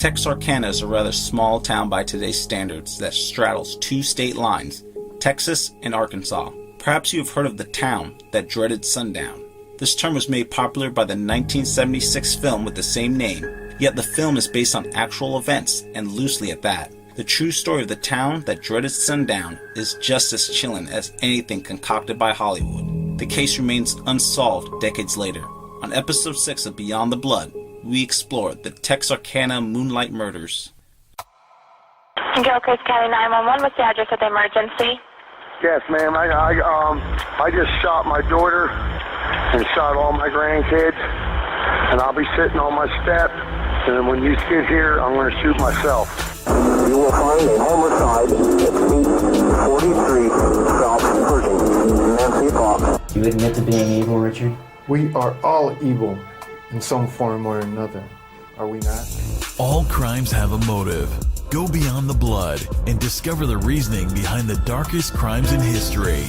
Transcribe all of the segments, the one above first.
Texarkana is a rather small town by today's standards that straddles two state lines, Texas and Arkansas. Perhaps you have heard of the town that dreaded sundown. This term was made popular by the 1976 film with the same name, yet the film is based on actual events and loosely at that. The true story of the town that dreaded sundown is just as chilling as anything concocted by Hollywood. The case remains unsolved decades later. On episode 6 of Beyond the Blood, we explore the Texarkana Moonlight Murders. Gilchrist County 911, what's the address of the emergency? Yes, ma'am. I just shot my daughter and shot all my grandkids, and I'll be sitting on my step, and then when you get here, I'm going to shoot myself. You will find a homicide at Suite 43, South Pershing, Nancy Fox. You admit to being evil, Richard? We are all evil in some form or another, are we not? All crimes have a motive. Go beyond the blood and discover the reasoning behind the darkest crimes in history.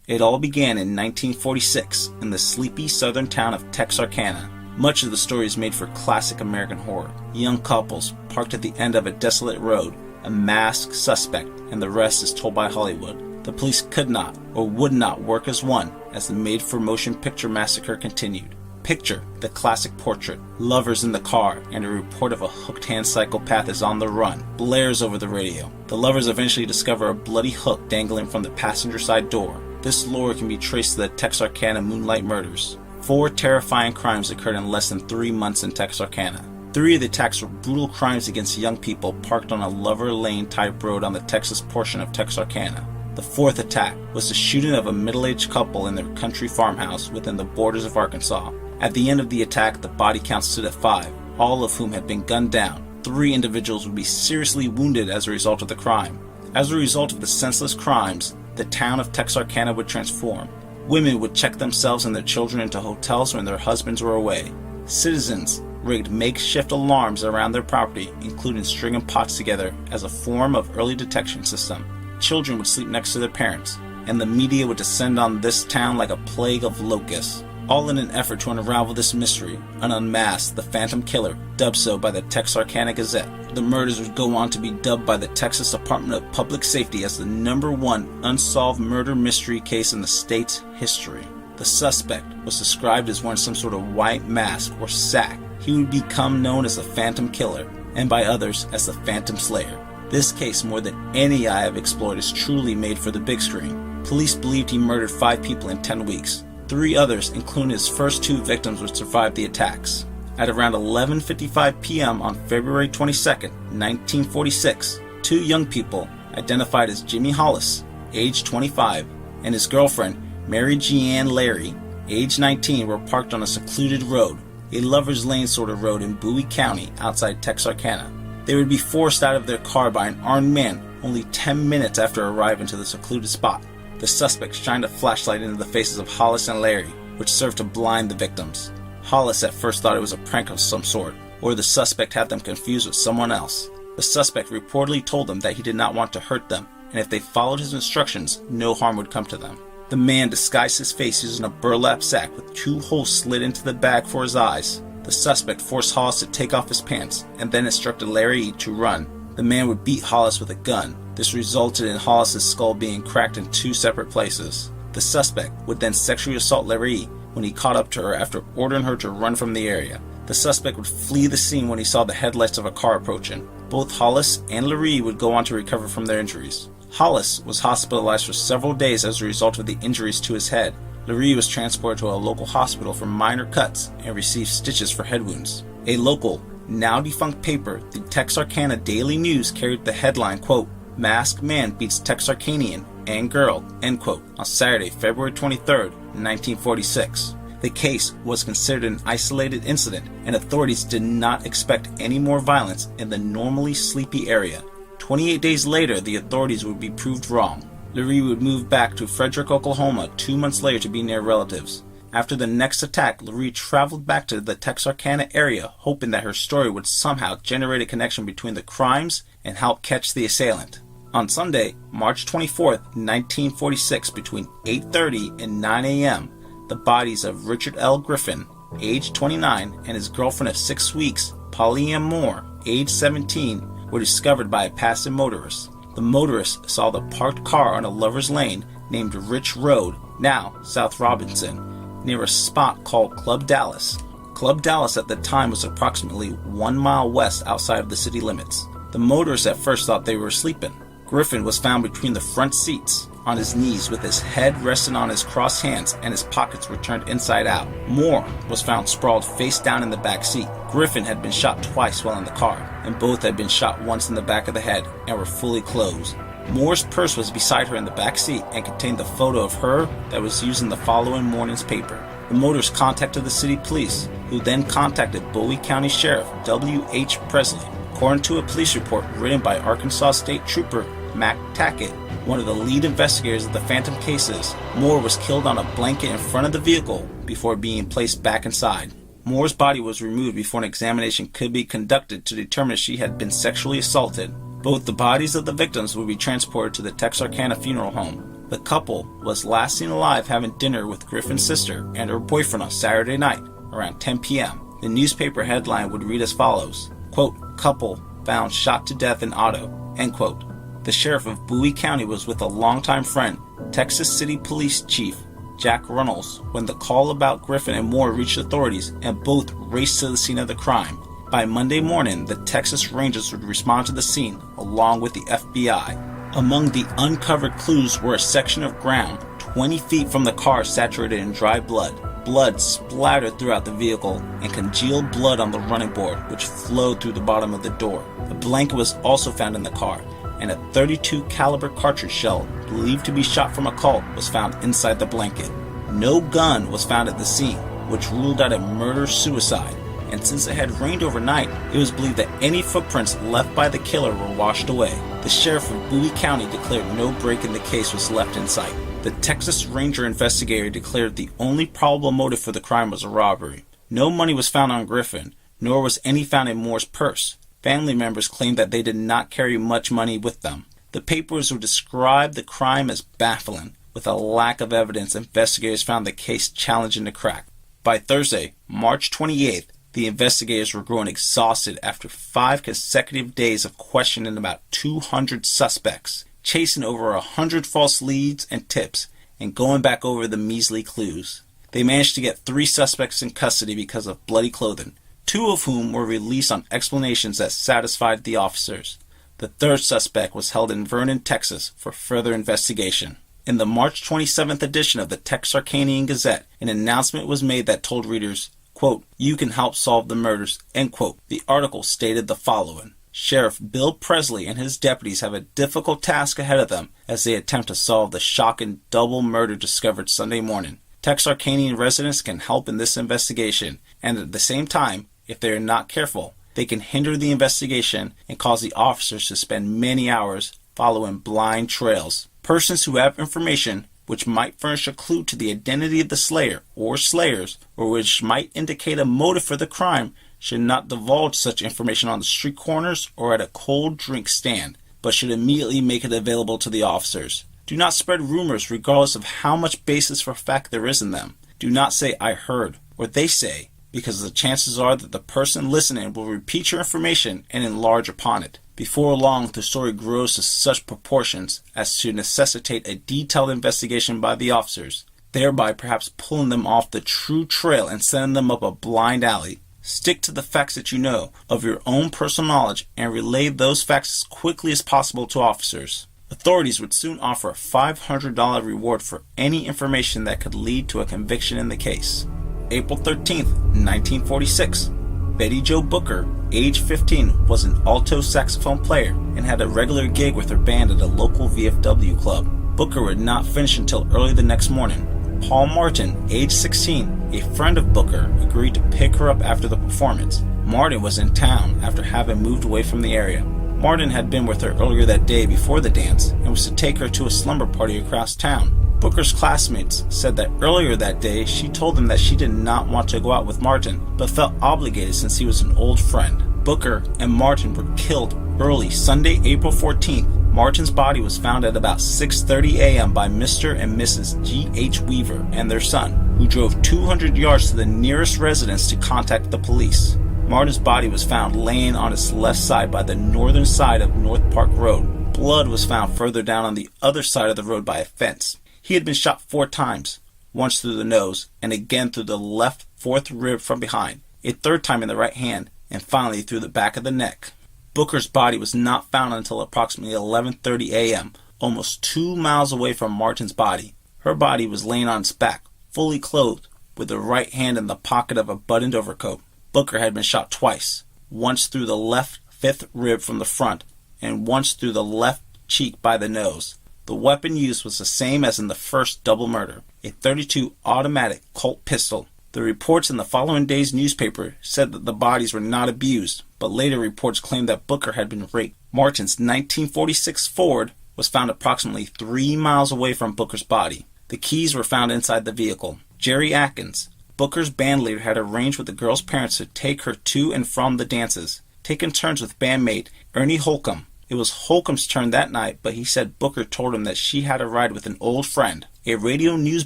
It all began in 1946 in the sleepy southern town of Texarkana. Much of the story is made for classic American horror. Young couples parked at the end of a desolate road, a masked suspect, and the rest is told by Hollywood. The police could not or would not work as one as the made-for-motion picture massacre continued. Picture the classic portrait, lovers in the car, and a report of a hooked-hand psychopath is on the run, blares over the radio. The lovers eventually discover a bloody hook dangling from the passenger side door. This lore can be traced to the Texarkana Moonlight Murders. 4 terrifying crimes occurred in less than 3 months in Texarkana. 3 of the attacks were brutal crimes against young people parked on a Lover Lane type road on the Texas portion of Texarkana. The 4th attack was the shooting of a middle-aged couple in their country farmhouse within the borders of Arkansas. At the end of the attack, the body count stood at 5, all of whom had been gunned down. 3 individuals would be seriously wounded as a result of the crime. As a result of the senseless crimes, the town of Texarkana would transform. Women would check themselves and their children into hotels when their husbands were away. Citizens rigged makeshift alarms around their property, including stringing pots together as a form of early detection system. Children would sleep next to their parents, and the media would descend on this town like a plague of locusts, all in an effort to unravel this mystery and unmask the Phantom Killer, dubbed so by the Texarkana Gazette. The murders would go on to be dubbed by the Texas Department of Public Safety as the #1 unsolved murder mystery case in the state's history. The suspect was described as wearing some sort of white mask or sack. He would become known as the Phantom Killer, and by others as the Phantom Slayer. This case, more than any I have explored, is truly made for the big screen. Police believed he murdered 5 people in 10 weeks. 3 others, including his first 2 victims, would survive the attacks. At around 11:55 p.m. on February 22, 1946, 2 young people, identified as Jimmy Hollis, age 25, and his girlfriend, Mary Jeanne Larry, age 19, were parked on a secluded road, a lover's lane sort of road in Bowie County outside Texarkana. They would be forced out of their car by an armed man only 10 minutes after arriving to the secluded spot. The suspect shined a flashlight into the faces of Hollis and Larry, which served to blind the victims. Hollis at first thought it was a prank of some sort, or the suspect had them confused with someone else. The suspect reportedly told them that he did not want to hurt them, and if they followed his instructions, no harm would come to them. The man disguised his face using a burlap sack with 2 holes slid into the bag for his eyes. The suspect forced Hollis to take off his pants and then instructed Larry to run. The man would beat Hollis with a gun. This resulted in Hollis' skull being cracked in 2 separate places. The suspect would then sexually assault Larry when he caught up to her after ordering her to run from the area. The suspect would flee the scene when he saw the headlights of a car approaching. Both Hollis and Larry would go on to recover from their injuries. Hollis was hospitalized for several days as a result of the injuries to his head. Larry was transported to a local hospital for minor cuts and received stitches for head wounds. A local, now defunct paper, the Texarkana Daily News, carried the headline, quote, "Masked Man Beats Texarkanian and Girl," end quote, on Saturday, February 23, 1946. The case was considered an isolated incident, and authorities did not expect any more violence in the normally sleepy area. 28 days later, the authorities would be proved wrong. Larry would move back to Frederick, Oklahoma 2 months later to be near relatives. After the next attack, Larry traveled back to the Texarkana area, hoping that her story would somehow generate a connection between the crimes and help catch the assailant. On Sunday, March 24, 1946, between 8:30 and 9 a.m., the bodies of Richard L. Griffin, age 29, and his girlfriend of 6 weeks, Polly Ann Moore, age 17, were discovered by a passing motorist. The motorist saw the parked car on a lover's lane named Rich Road, now South Robinson, near a spot called Club Dallas. Club Dallas at the time was approximately 1 mile west outside of the city limits. The motorist at first thought they were sleeping. Griffin was found between the front seats, on his knees with his head resting on his crossed hands and his pockets were turned inside out. Moore was found sprawled face down in the back seat. Griffin had been shot twice while in the car, and both had been shot once in the back of the head and were fully closed. Moore's purse was beside her in the back seat and contained the photo of her that was used in the following morning's paper. The motorist contacted the city police, who then contacted Bowie County Sheriff W.H. Presley. According to a police report written by Arkansas State Trooper Mac Tackett, one of the lead investigators of the Phantom cases, Moore was killed on a blanket in front of the vehicle before being placed back inside. Moore's body was removed before an examination could be conducted to determine if she had been sexually assaulted. Both the bodies of the victims would be transported to the Texarkana funeral home. The couple was last seen alive having dinner with Griffin's sister and her boyfriend on Saturday night around 10 p.m. The newspaper headline would read as follows, quote, "Couple found shot to death in auto," end quote. The sheriff of Bowie County was with a longtime friend, Texas City Police Chief Jack Runnels, when the call about Griffin and Moore reached authorities and both raced to the scene of the crime. By Monday morning, the Texas Rangers would respond to the scene along with the FBI. Among the uncovered clues were a section of ground 20 feet from the car saturated in dry blood. Blood splattered throughout the vehicle and congealed blood on the running board, which flowed through the bottom of the door. A blanket was also found in the car, and a .32 caliber cartridge shell, believed to be shot from a Colt, was found inside the blanket. No gun was found at the scene, which ruled out a murder-suicide, and since it had rained overnight, it was believed that any footprints left by the killer were washed away. The sheriff of Bowie County declared no break in the case was left in sight. The Texas Ranger investigator declared the only probable motive for the crime was a robbery. No money was found on Griffin, nor was any found in Moore's purse. Family members claimed that they did not carry much money with them. The papers would describe the crime as baffling. With a lack of evidence, investigators found the case challenging to crack. By Thursday, March 28th, the investigators were growing exhausted after 5 consecutive days of questioning about 200 suspects, chasing over 100 false leads and tips, and going back over the measly clues. They managed to get 3 suspects in custody because of bloody clothing, 2 of whom were released on explanations that satisfied the officers. The 3rd suspect was held in Vernon, Texas for further investigation. In the March 27th edition of the Texarkana Gazette, an announcement was made that told readers, quote, "You can help solve the murders," end quote. The article stated the following: Sheriff Bill Presley and his deputies have a difficult task ahead of them as they attempt to solve the shocking double murder discovered Sunday morning. Texarkana residents can help in this investigation, and at the same time, if they are not careful, they can hinder the investigation and cause the officers to spend many hours following blind trails. Persons who have information which might furnish a clue to the identity of the slayer or slayers, or which might indicate a motive for the crime, should not divulge such information on the street corners or at a cold drink stand, but should immediately make it available to the officers. Do not spread rumors regardless of how much basis for fact there is in them. Do not say "I heard" or "they say," because the chances are that the person listening will repeat your information and enlarge upon it. Before long, the story grows to such proportions as to necessitate a detailed investigation by the officers, thereby perhaps pulling them off the true trail and sending them up a blind alley. Stick to the facts that you know of your own personal knowledge and relay those facts as quickly as possible to officers. Authorities would soon offer a $500 reward for any information that could lead to a conviction in the case. April 13th, 1946. Betty Jo Booker, age 15, was an alto saxophone player and had a regular gig with her band at a local VFW club. Booker would not finish until early the next morning. Paul Martin, age 16, a friend of Booker, agreed to pick her up after the performance. Martin was in town after having moved away from the area. Martin had been with her earlier that day before the dance and was to take her to a slumber party across town. Booker's classmates said that earlier that day she told them that she did not want to go out with Martin, but felt obligated since he was an old friend. Booker and Martin were killed early Sunday, April 14th. Martin's body was found at about 6:30 a.m. by Mr. and Mrs. G.H. Weaver and their son, who drove 200 yards to the nearest residence to contact the police. Martin's body was found laying on its left side by the northern side of North Park Road. Blood was found further down on the other side of the road by a fence. He had been shot 4 times, once through the nose and again through the left fourth rib from behind, a third time in the right hand, and finally through the back of the neck. Booker's body was not found until approximately 11:30 a.m., almost 2 miles away from Martin's body. Her body was laying on its back, fully clothed, with the right hand in the pocket of a buttoned overcoat. Booker had been shot twice, once through the left fifth rib from the front, and once through the left cheek by the nose. The weapon used was the same as in the first double murder, a .32 automatic Colt pistol. The reports in the following day's newspaper said that the bodies were not abused, but later reports claimed that Booker had been raped. Martin's 1946 Ford was found approximately 3 miles away from Booker's body. The keys were found inside the vehicle. Jerry Atkins, Booker's bandleader, had arranged with the girl's parents to take her to and from the dances, taking turns with bandmate Ernie Holcomb. It was Holcomb's turn that night, but he said Booker told him that she had a ride with an old friend. A radio news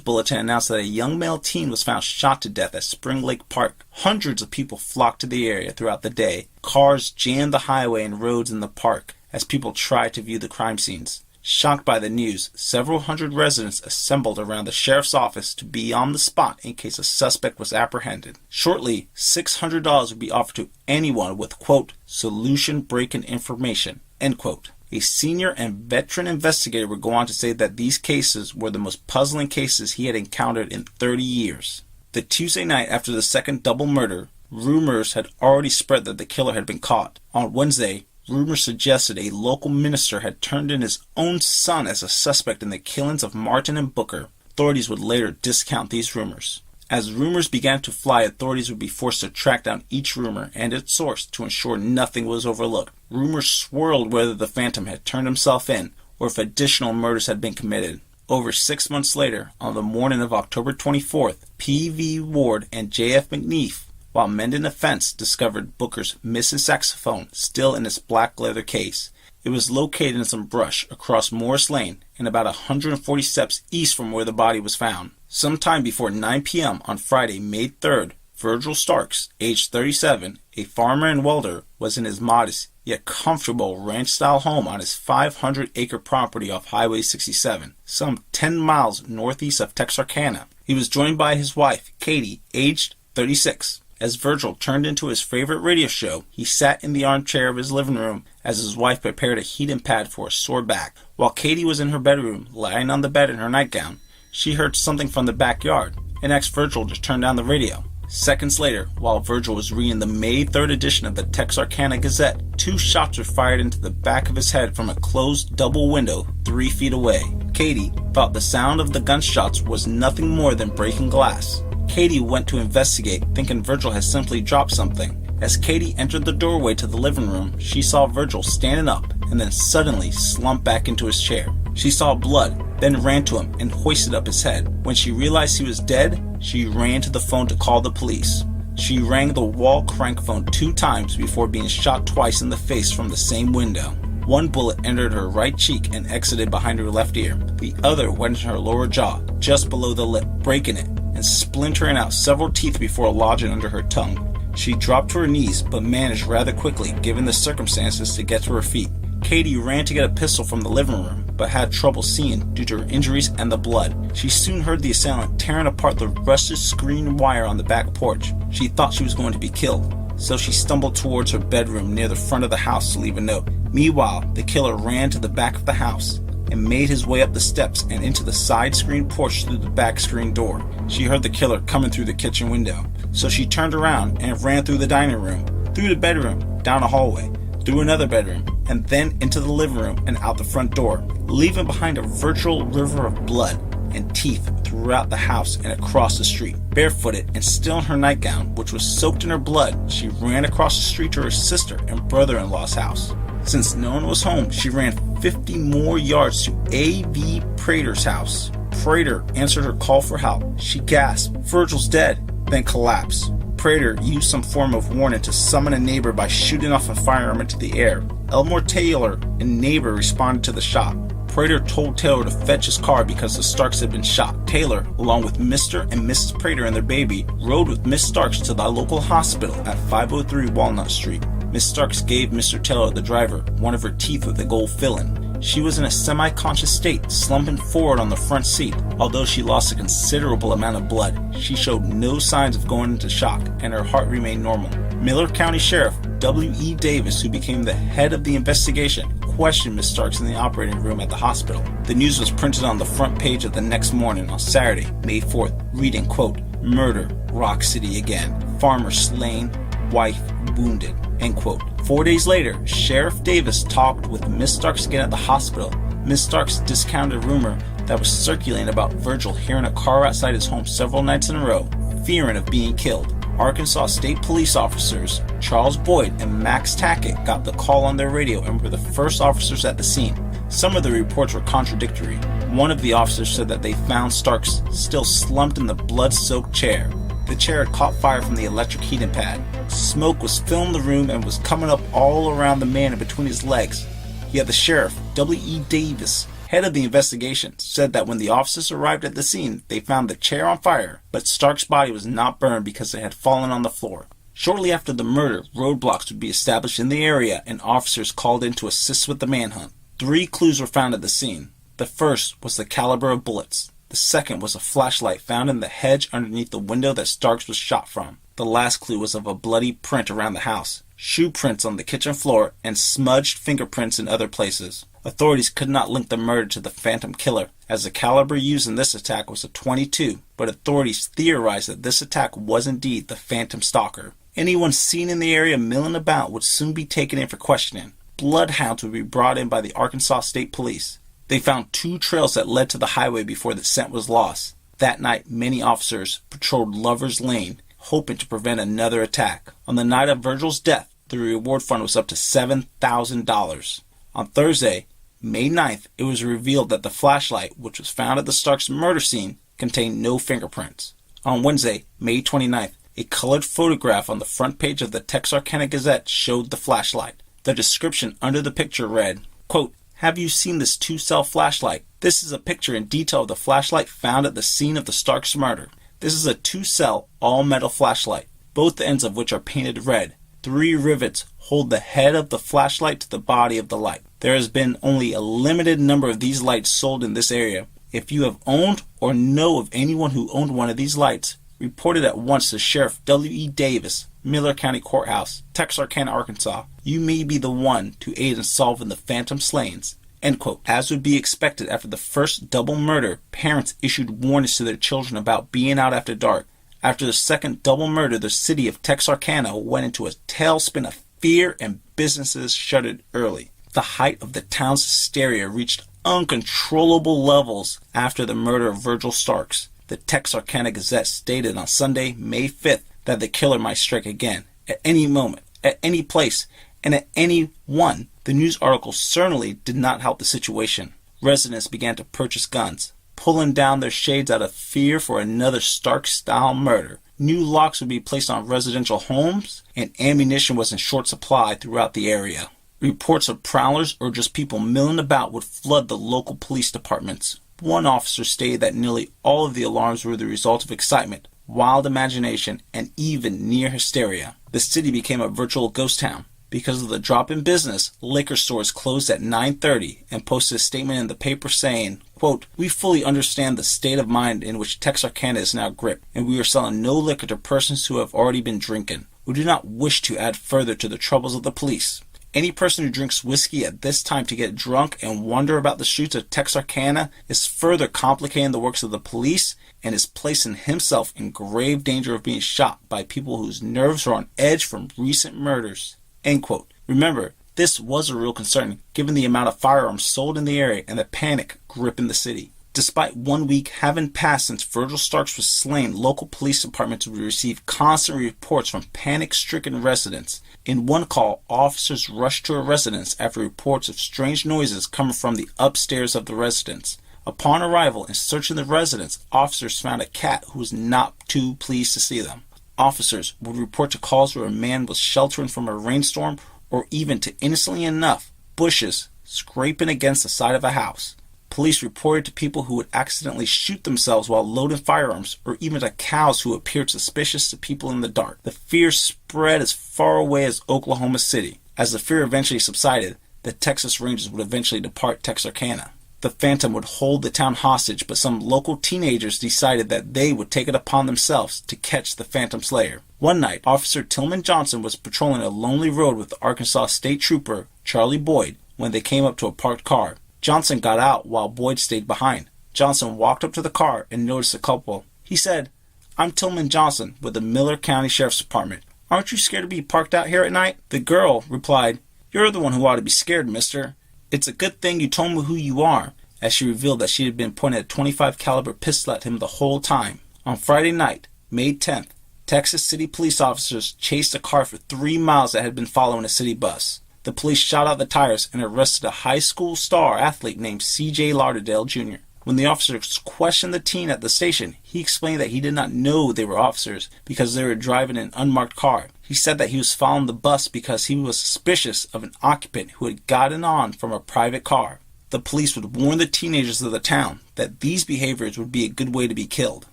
bulletin announced that a young male teen was found shot to death at Spring Lake Park. Hundreds of people flocked to the area throughout the day. Cars jammed the highway and roads in the park as people tried to view the crime scenes. Shocked by the news, several hundred residents assembled around the sheriff's office to be on the spot in case a suspect was apprehended. Shortly, $600 would be offered to anyone with, quote, solution-breaking information, end quote. A senior and veteran investigator would go on to say that these cases were the most puzzling cases he had encountered in 30 years. The Tuesday night after the second double murder, rumors had already spread that the killer had been caught. On Wednesday, rumors suggested a local minister had turned in his own son as a suspect in the killings of Martin and Booker. Authorities would later discount these rumors. As rumors began to fly, authorities would be forced to track down each rumor and its source to ensure nothing was overlooked. Rumors swirled whether the Phantom had turned himself in or if additional murders had been committed. Over 6 months later, on the morning of October 24th, P.V. Ward and J.F. McNeef, while mending a fence, discovered Booker's missing saxophone still in its black leather case. It was located in some brush across Morris Lane and about 140 steps east from where the body was found. Sometime before 9 p.m. on Friday, May 3rd, Virgil Starks, aged 37, a farmer and welder, was in his modest yet comfortable ranch-style home on his 500-acre property off Highway 67, some 10 miles northeast of Texarkana. He was joined by his wife, Katie, aged 36. As Virgil turned into his favorite radio show, he sat in the armchair of his living room as his wife prepared a heating pad for a sore back. While Katie was in her bedroom, lying on the bed in her nightgown, she heard something from the backyard and asked Virgil to turn down the radio. Seconds later, while Virgil was reading the May 3rd edition of the Texarkana Gazette, 2 shots were fired into the back of his head from a closed double window 3 feet away. Katie thought the sound of the gunshots was nothing more than breaking glass. Katie went to investigate, thinking Virgil had simply dropped something. As Katie entered the doorway to the living room, she saw Virgil standing up and then suddenly slump back into his chair. She saw blood, then ran to him and hoisted up his head. When she realized he was dead, she ran to the phone to call the police. She rang the wall crank phone 2 times before being shot twice in the face from the same window. One bullet entered her right cheek and exited behind her left ear. The other went in her lower jaw, just below the lip, breaking it and splintering out several teeth before lodging under her tongue. She dropped to her knees, but managed rather quickly, given the circumstances, to get to her feet. Katie ran to get a pistol from the living room, but had trouble seeing due to her injuries and the blood. She soon heard the assailant tearing apart the rusted screen wire on the back porch. She thought she was going to be killed, so she stumbled towards her bedroom near the front of the house to leave a note. Meanwhile, the killer ran to the back of the house and made his way up the steps and into the side screen porch through the back screen door. She heard the killer coming through the kitchen window, so she turned around and ran through the dining room, through the bedroom, down a hallway, through another bedroom, and then into the living room and out the front door, leaving behind a virtual river of blood and teeth throughout the house and across the street. Barefooted and still in her nightgown, which was soaked in her blood, she ran across the street to her sister and brother-in-law's house. Since no one was home, she ran 50 more yards to A.V. Prater's house. Prater answered her call for help. She gasped, "Virgil's dead," then collapsed. Prater used some form of warning to summon a neighbor by shooting off a firearm into the air. Elmore Taylor, a neighbor, responded to the shot. Prater told Taylor to fetch his car because the Starks had been shot. Taylor, along with Mr. and Mrs. Prater and their baby, rode with Miss Starks to the local hospital at 503 Walnut Street. Miss Starks gave Mr. Taylor, the driver, one of her teeth with a gold filling. She was in a semi-conscious state, slumping forward on the front seat. Although she lost a considerable amount of blood, she showed no signs of going into shock, and her heart remained normal. Miller County Sheriff W.E. Davis, who became the head of the investigation, questioned Miss Starks in the operating room at the hospital. The news was printed on the front page of the next morning on Saturday, May 4th, reading, quote, "Murder, Rock City again. Farmer slain, wife wounded," end quote. 4 days later, Sheriff Davis talked with Miss Starks again at the hospital. Miss Starks discounted a rumor that was circulating about Virgil hearing a car outside his home several nights in a row, fearing of being killed. Arkansas State Police officers Charles Boyd and Max Tackett got the call on their radio and were the first officers at the scene. Some of the reports were contradictory. One of the officers said that they found Starks still slumped in the blood-soaked chair. The chair had caught fire from the electric heating pad. Smoke was filling the room and was coming up all around the man and between his legs. Yet the sheriff, W.E. Davis, head of the investigation, said that when the officers arrived at the scene, they found the chair on fire, but Stark's body was not burned because it had fallen on the floor. Shortly after the murder, roadblocks would be established in the area and officers called in to assist with the manhunt. 3 clues were found at the scene. The first was the caliber of bullets. The second was a flashlight found in the hedge underneath the window that Starks was shot from. The last clue was of a bloody print around the house, shoe prints on the kitchen floor, and smudged fingerprints in other places. Authorities could not link the murder to the Phantom Killer, as the caliber used in this attack was a .22, but authorities theorized that this attack was indeed the Phantom Stalker. Anyone seen in the area milling about would soon be taken in for questioning. Bloodhounds would be brought in by the Arkansas State Police. They found 2 trails that led to the highway before the scent was lost. That night, many officers patrolled Lover's Lane, hoping to prevent another attack. On the night of Virgil's death, the reward fund was up to $7,000. On Thursday, May 9th, it was revealed that the flashlight, which was found at the Starks murder scene, contained no fingerprints. On Wednesday, May 29th, a colored photograph on the front page of the Texarkana Gazette showed the flashlight. The description under the picture read, quote, "Have you seen this 2-cell flashlight? This is a picture in detail of the flashlight found at the scene of the Starks murder. This is a 2-cell, all-metal flashlight, both ends of which are painted red. 3 rivets hold the head of the flashlight to the body of the light. There has been only a limited number of these lights sold in this area. If you have owned or know of anyone who owned one of these lights, report it at once to Sheriff W.E. Davis, Miller County Courthouse, Texarkana, Arkansas. You may be the one to aid in solving the phantom slayings." End quote. As would be expected after the first double murder, parents issued warnings to their children about being out after dark. After the second double murder, the city of Texarkana went into a tailspin of fear and businesses shuttered early. The height of the town's hysteria reached uncontrollable levels after the murder of Virgil Starks. The Texarkana Gazette stated on Sunday, May 5th, that the killer might strike again, at any moment, at any place, and at any one. The news article certainly did not help the situation. Residents began to purchase guns, pulling down their shades out of fear for another Stark-style murder. New locks would be placed on residential homes, and ammunition was in short supply throughout the area. Reports of prowlers or just people milling about would flood the local police departments. One officer stated that nearly all of the alarms were the result of excitement, wild imagination, and even near hysteria. The city became a virtual ghost town. Because of the drop in business, liquor stores closed at 9:30 and posted a statement in the paper saying, quote, "We fully understand the state of mind in which Texarkana is now gripped, and we are selling no liquor to persons who have already been drinking. We do not wish to add further to the troubles of the police. Any person who drinks whiskey at this time to get drunk and wander about the streets of Texarkana is further complicating the works of the police and is placing himself in grave danger of being shot by people whose nerves are on edge from recent murders." End quote. Remember, this was a real concern given the amount of firearms sold in the area and the panic gripping the city. Despite 1 week having passed since Virgil Starks was slain, local police departments would receive constant reports from panic-stricken residents. In one call, officers rushed to a residence after reports of strange noises coming from the upstairs of the residence. Upon arrival and searching the residence, officers found a cat who was not too pleased to see them. officers would report to calls where a man was sheltering from a rainstorm, or even to, innocently enough, bushes scraping against the side of a house. Police reported to people who would accidentally shoot themselves while loading firearms, or even to cows who appeared suspicious to people in the dark. The fear spread as far away as Oklahoma City. As the fear eventually subsided, the Texas Rangers would eventually depart Texarkana. The Phantom would hold the town hostage, but some local teenagers decided that they would take it upon themselves to catch the Phantom Slayer. One night, Officer Tillman Johnson was patrolling a lonely road with the Arkansas State Trooper Charlie Boyd when they came up to a parked car. Johnson got out while Boyd stayed behind. Johnson walked up to the car and noticed a couple. He said, "I'm Tillman Johnson with the Miller County Sheriff's Department. Aren't you scared to be parked out here at night?" The girl replied, "You're the one who ought to be scared, mister. It's a good thing you told me who you are," as she revealed that she had been pointing a .25 caliber pistol at him the whole time. On Friday night, May 10th, Texas City police officers chased a car for 3 miles that had been following a city bus. The police shot out the tires and arrested a high school star athlete named C.J. Lauderdale Jr. When the officers questioned the teen at the station, he explained that he did not know they were officers because they were driving an unmarked car. He said that he was following the bus because he was suspicious of an occupant who had gotten on from a private car. The police would warn the teenagers of the town that these behaviors would be a good way to be killed.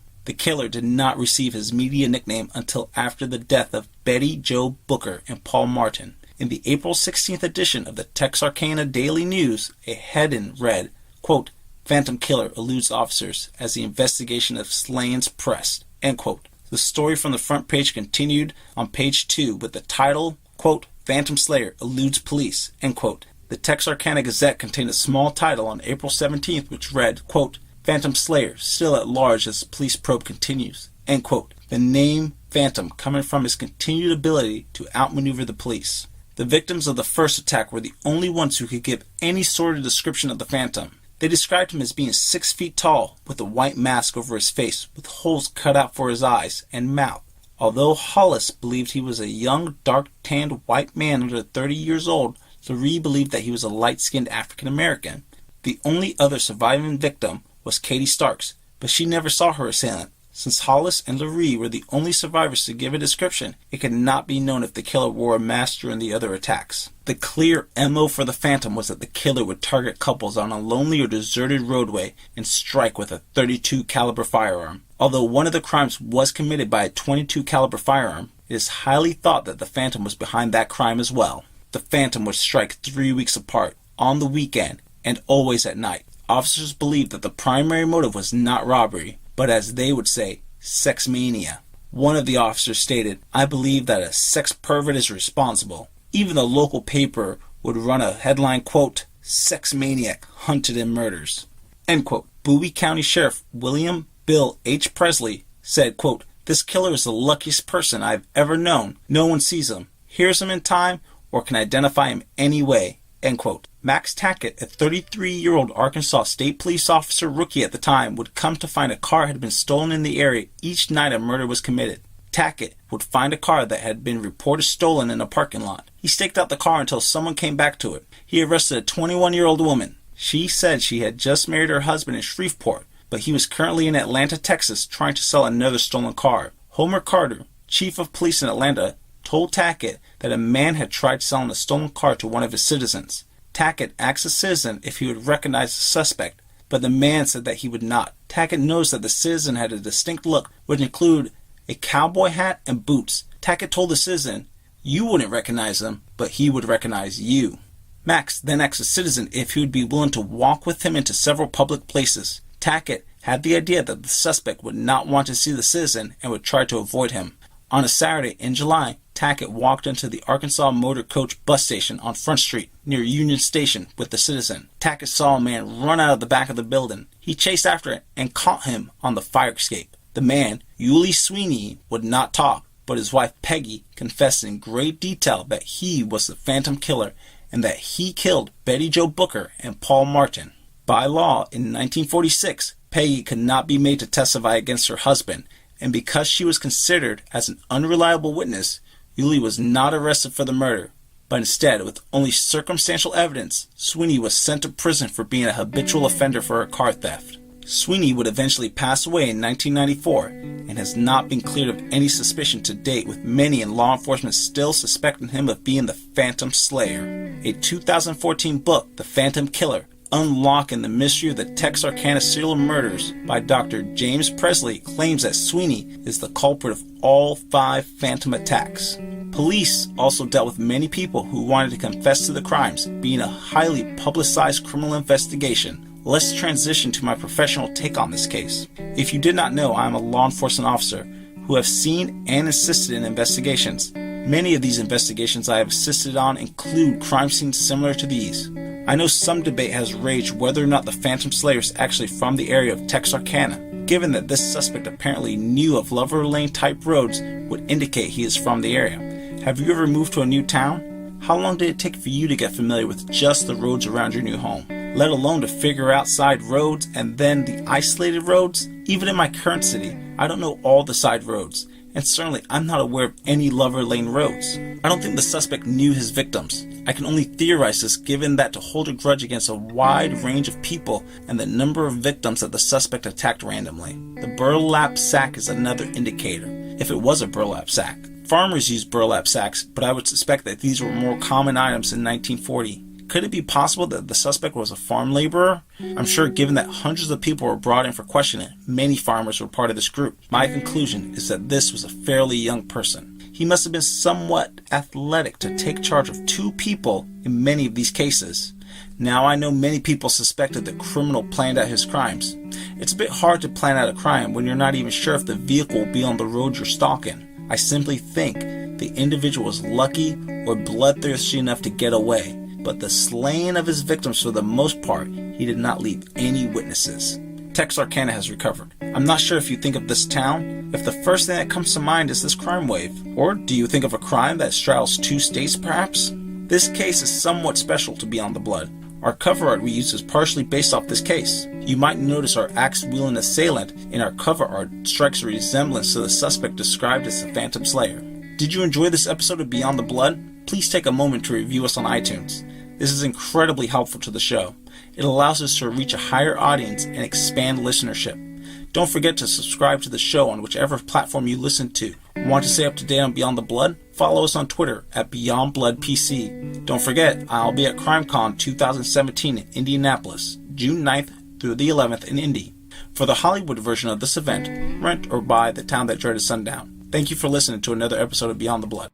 The killer did not receive his media nickname until after the death of Betty Jo Booker and Paul Martin. In the April 16th edition of the Texarkana Daily News, a heading read, quote, "Phantom Killer Eludes Officers as the Investigation of Slayings Pressed," end quote. The story from the front page continued on page 2 with the title, quote, "Phantom Slayer Eludes Police," end quote. The Texarkana Gazette contained a small title on April 17th which read, quote, "Phantom Slayer Still at Large as Police Probe Continues," end quote. The name Phantom coming from his continued ability to outmaneuver the police. The victims of the first attack were the only ones who could give any sort of description of the Phantom. They described him as being 6 feet tall, with a white mask over his face, with holes cut out for his eyes and mouth. Although Hollis believed he was a young, dark-tanned white man under 30 years old, Lurie believed that he was a light-skinned African-American. The only other surviving victim was Katie Starks, but she never saw her assailant. Since Hollis and Lurie were the only survivors to give a description, it could not be known if the killer wore a mask during the other attacks. The clear MO for the Phantom was that the killer would target couples on a lonely or deserted roadway and strike with a .32 caliber firearm. Although one of the crimes was committed by a .22 caliber firearm, it is highly thought that the Phantom was behind that crime as well. The Phantom would strike 3 weeks apart, on the weekend, and always at night. Officers believed that the primary motive was not robbery, but as they would say, sex mania. One of the officers stated, "I believe that a sex pervert is responsible." Even the local paper would run a headline, quote, "Sex maniac hunted and murders," end quote. Bowie County Sheriff William Bill H. Presley said, quote, "This killer is the luckiest person I've ever known. No one sees him, hears him in time, or can identify him any way," end quote. Max Tackett, a 33-year-old Arkansas State Police officer rookie at the time, would come to find a car had been stolen in the area each night a murder was committed. Tackett would find a car that had been reported stolen in a parking lot. He staked out the car until someone came back to it. He arrested a 21-year-old woman. She said she had just married her husband in Shreveport, but he was currently in Atlanta, Texas, trying to sell another stolen car. Homer Carter, chief of police in Atlanta, told Tackett that a man had tried selling a stolen car to one of his citizens. Tackett asked the citizen if he would recognize the suspect, but the man said that he would not. Tackett noticed that the citizen had a distinct look, which included a cowboy hat and boots. Tackett told the citizen, "You wouldn't recognize him, but he would recognize you." Max then asked the citizen if he would be willing to walk with him into several public places. Tackett had the idea that the suspect would not want to see the citizen and would try to avoid him. On a Saturday in July, Tackett walked into the Arkansas Motor Coach bus station on Front Street near Union Station with the citizen. Tackett saw a man run out of the back of the building. He chased after it and caught him on the fire escape. The man, Yulee Sweeney, would not talk, but his wife Peggy confessed in great detail that he was the Phantom Killer and that he killed Betty Jo Booker and Paul Martin. By law, in 1946, Peggy could not be made to testify against her husband, and because she was considered as an unreliable witness, Yulee was not arrested for the murder, but instead, with only circumstantial evidence, Sweeney was sent to prison for being a habitual offender for a car theft. Sweeney would eventually pass away in 1994 and has not been cleared of any suspicion to date, with many in law enforcement still suspecting him of being the Phantom Slayer. A 2014 book, The Phantom Killer, Unlocking the Mystery of the Texarkana Serial Murders by Dr. James Presley, claims that Sweeney is the culprit of all 5 phantom attacks. Police also dealt with many people who wanted to confess to the crimes, being a highly publicized criminal investigation. Let's transition to my professional take on this case. If you did not know, I am a law enforcement officer who have seen and assisted in investigations. Many of these investigations I have assisted on include crime scenes similar to these. I know some debate has raged whether or not the Phantom Slayer is actually from the area of Texarkana. Given that this suspect apparently knew of Lover Lane type roads would indicate he is from the area. Have you ever moved to a new town? How long did it take for you to get familiar with just the roads around your new home, let alone to figure out side roads and then the isolated roads? Even in my current city, I don't know all the side roads, and certainly I'm not aware of any Lover Lane roads. I don't think the suspect knew his victims. I can only theorize this, given that to hold a grudge against a wide range of people and the number of victims that the suspect attacked randomly. The burlap sack is another indicator, if it was a burlap sack. Farmers used burlap sacks, but I would suspect that these were more common items in 1940. Could it be possible that the suspect was a farm laborer? I'm sure, given that hundreds of people were brought in for questioning, many farmers were part of this group. My conclusion is that this was a fairly young person. He must have been somewhat athletic to take charge of 2 people in many of these cases. Now, I know many people suspected the criminal planned out his crimes. It's a bit hard to plan out a crime when you're not even sure if the vehicle will be on the road you're stalking. I simply think the individual was lucky or bloodthirsty enough to get away, but the slaying of his victims, for the most part, he did not leave any witnesses. Texarkana has recovered. I'm not sure if you think of this town, if the first thing that comes to mind is this crime wave, or do you think of a crime that straddles 2 states perhaps? This case is somewhat special to Beyond the Blood. Our cover art we used is partially based off this case. You might notice our axe-wielding assailant in our cover art strikes a resemblance to the suspect described as the Phantom Slayer. Did you enjoy this episode of Beyond the Blood? Please take a moment to review us on iTunes. This is incredibly helpful to the show. It allows us to reach a higher audience and expand listenership. Don't forget to subscribe to the show on whichever platform you listen to. Want to stay up to date on Beyond the Blood? Follow us on Twitter at BeyondBloodPC. Don't forget, I'll be at CrimeCon 2017 in Indianapolis, June 9th through the 11th in Indy. For the Hollywood version of this event, rent or buy The Town That Dreaded Sundown. Thank you for listening to another episode of Beyond the Blood.